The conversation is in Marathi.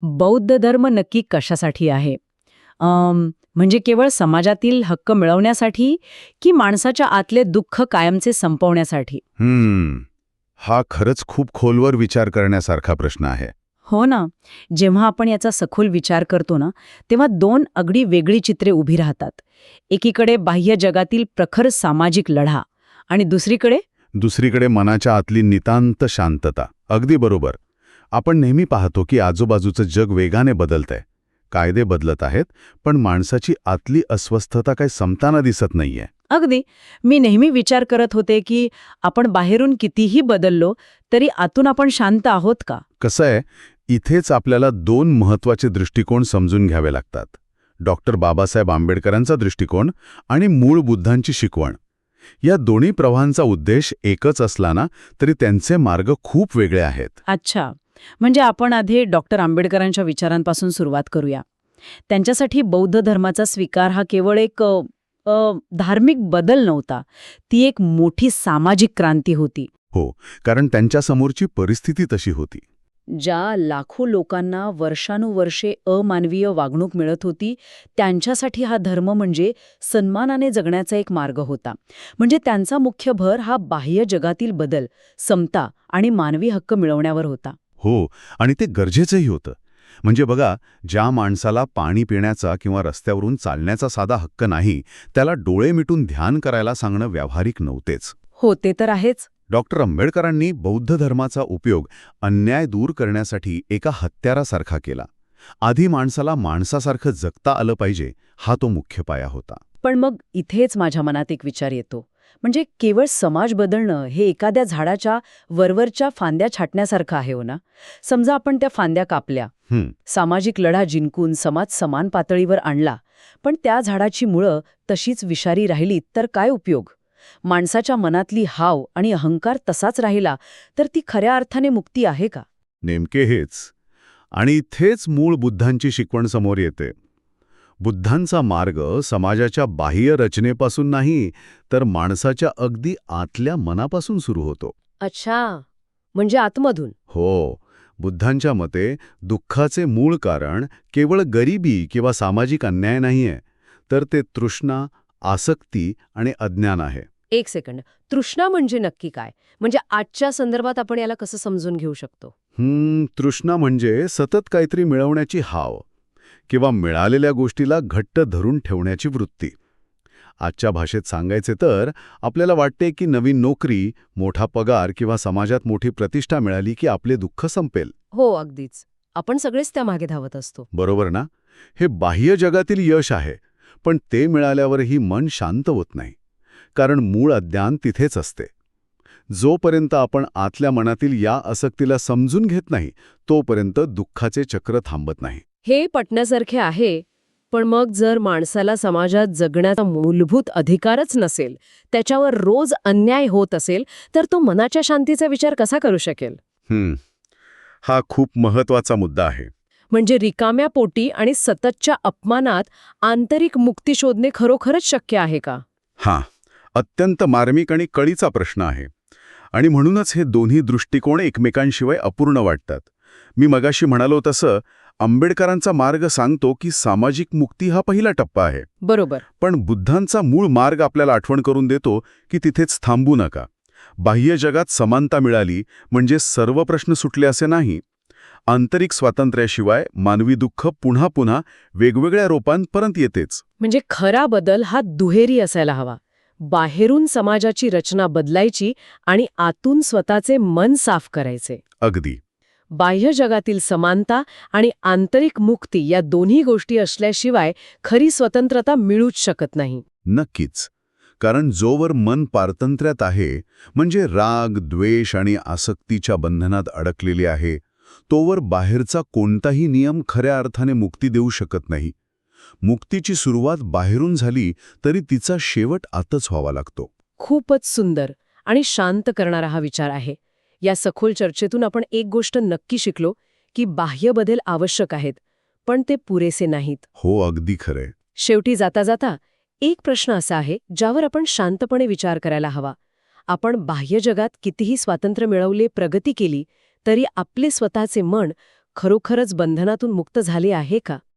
बौद्ध धर्म नक्की कशासाठी आहे? म्हणजे केवळ समाजातील हक्क मिळवण्यासाठी की माणसाच्या आतले दुःख कायमचे संपवण्यासाठी? हा खरंच खूप खोलवर विचार करण्यासारखा प्रश्न आहे. हो ना. जेव्हा आपण याचा सखोल विचार करतो ना, तेव्हा दोन अगदी वेगळी चित्रे उभी राहतात. एकीकडे बाह्य जगातील प्रखर सामाजिक लढा आणि दुसरीकडे मनाच्या आतली नितांत शांतता. अगदी बरोबर. आपण नेहमी पाहतो की आजूबाजूचं जग वेगाने बदलतंय. कायदे बदलत आहेत, पण माणसाची आतली अस्वस्थता काही संपताना दिसत नाहीये. अगदी. मी नेहमी विचार करत होते की आपण बाहेरून कितीही बदललो तरी आतून आपण शांत आहोत का? कसं आहे, इथेच आपल्याला दोन महत्वाचे दृष्टिकोन समजून घ्यावे लागतात. डॉक्टर बाबासाहेब आंबेडकरांचा दृष्टिकोन आणि मूळ बुद्धांची शिकवण. या दोन्ही प्रवाहांचा उद्देश एकच असला ना तरी त्यांचे मार्ग खूप वेगळे आहेत. अच्छा. म्हणजे आपण आधी डॉक्टर आंबेडकरांच्या विचारांपासून सुरुवात करूया. त्यांच्यासाठी बौद्ध धर्माचा स्वीकार हा केवळ एक धार्मिक बदल नव्हता. ती एक मोठी सामाजिक क्रांती होती. हो, कारण त्यांच्यासमोरची परिस्थिती तशी होती. ज्या लाखो लोकांना वर्षानुवर्षे अमानवीय वागणूक मिळत होती, त्यांच्यासाठी हा धर्म म्हणजे सन्मानाने जगण्याचा एक मार्ग होता. म्हणजे त्यांचा मुख्य भर हा बाह्य जगातील बदल, समता आणि मानवी हक्क मिळवण्यावर होता. हो, आणि ते गरजेचंही होतं. म्हणजे बघा, ज्या माणसाला पाणी पिण्याचा किंवा रस्त्यावरून चालण्याचा साधा हक्क नाही, त्याला डोळे मिटून ध्यान करायला सांगणं व्यावहारिक नव्हतेच. हो, ते तर आहेच. डॉक्टर आंबेडकरांनी बौद्ध धर्माचा उपयोग अन्याय दूर करण्यासाठी एका हत्यारासारखा केला. आधी माणसाला माणसासारखं जगता आलं पाहिजे, हा तो मुख्य पाया होता. पण मग इथेच माझ्या मनात एक विचार येतो. म्हणजे केवळ समाज बदलणं हे एखाद्या झाडाच्या वरवरच्या फांद्या छाटण्यासारखं आहे हो ना? समजा आपण त्या फांद्या कापल्या, सामाजिक लढा जिंकून समाज समान पातळीवर आणला, पण त्या झाडाची मुळं तशीच विषारी राहिली तर काय उपयोग? माणसाच्या मनातली हाव आणि अहंकार तसाच राहिला तर ती खऱ्या अर्थाने मुक्ती आहे का? नेमके हेच. आणि इथेच मूळ बुद्धांची शिकवण समोर येते. बुद्धांचा मार्ग समाजाच्या बाह्य रचनेपासून नाही, तर माणसाच्या अगदी आतल्या मनापासून सुरू होतो. अच्छा, म्हणजे आतमधून. हो, बुद्धांच्या मते दुःखाचे मूळ कारण केवळ गरिबी किंवा सामाजिक अन्याय नाहीये, तर ते तृष्णा, आसक्ती आणि अज्ञान आहे. एक सेकंड, तृष्णा म्हणजे नक्की काय? म्हणजे आजच्या संदर्भात आपण याला कसं समजून घेऊ शकतो? तृष्णा म्हणजे सतत काहीतरी मिळवण्याची हाव किंवा मिळालेल्या गोष्टीला घट्ट धरून ठेवण्याची वृत्ती. आजच्या भाषेत सांगायचे तर आपल्याला वाटते की नवीन नोकरी, मोठा पगार किंवा समाजात मोठी प्रतिष्ठा मिळाली की आपले दुःख संपेल. हो, अगदीच. आपण सगळेच त्यामागे धावत असतो. बरोबर ना? हे बाह्य जगातील यश आहे, पण ते मिळाल्यावरही मन शांत होत नाही, कारण मूळ अज्ञान तिथेच असते. जोपर्यंत आपण आतल्या मनातील या आसक्तीला समजून घेत नाही, तोपर्यंत दुःखाचे चक्र थांबत नाही. हे पटण्यासारखे आहे. पण मग जर माणसाला समाजात जगण्याचा मूलभूत अधिकारच नसेल, त्याच्यावर रोज अन्याय होत असेल, तर तो मनाच्या शांतीचा विचार कसा करू शकेल? हा खूप महत्वाचा मुद्दा आहे. म्हणजे रिकाम्या पोटी आणि सततच्या अपमानात आंतरिक मुक्ती शोधणे खरोखरच शक्य आहे का? अत्यंत मार्मिक आणि कळीचा प्रश्न आहे. आणि म्हणूनच हे दोन्ही दृष्टिकोन एकमेकांशिवाय अपूर्ण वाटतात. मी मगाशी म्हणालो तसं आंबेडकरांचा मार्ग सांगतो की सामाजिक मुक्ती हा पहिला टप्पा आहे. बरोबर. पण बुद्धांचा मूळ मार्ग आपल्याला आठवण करून देतो की तिथेच थांबू नका. बाह्य जगात समानता मिळाली म्हणजे सर्व प्रश्न सुटले असे नाही. आंतरिक स्वातंत्र्याशिवाय मानवी दुःख पुन्हा पुन्हा वेगवेगळ्या रूपांपर्यंत येतेच. म्हणजे खरा बदल हा दुहेरी असायला हवा. बाहेरून समाजाची रचना बदलायची आणि आतून स्वतःचे मन साफ करायचे. अगदी. बाह्य जगातील समानता आणि आंतरिक मुक्ती या दोन्ही गोष्टी असल्याशिवाय खरी स्वतंत्रता मिळूच शकत नाही. नक्कीच. कारण जोवर मन पारतंत्र्यात आहे, म्हणजे राग, द्वेष आणि आसक्तीच्या बंधनात अडकलेली आहे, तोवर बाहेरचा कोणताही नियम खऱ्या अर्थाने मुक्ती देऊ शकत नाही. मुक्तीची सुरुवात बाहेरून झाली तरी तिचा शेवट आतच व्हावा लागतो. खूपच सुंदर आणि शांत करणारा हा विचार आहे. या सखोल चर्चेतून आपण एक गोष्ट नक्की शिकलो की बाह्य बदल आवश्यक आहेत, पण ते पुरेसे नाहीत. हो, अगदी खरंय. शेवटी जाता जाता एक प्रश्न असा आहे ज्यावर आपण शांतपणे विचार करायला हवा. आपण बाह्य जगात कितीही स्वातंत्र्य मिळवले, प्रगती केली, तरी आपले स्वतःचे मन खरोखरच बंधनातून मुक्त झाली आहे का?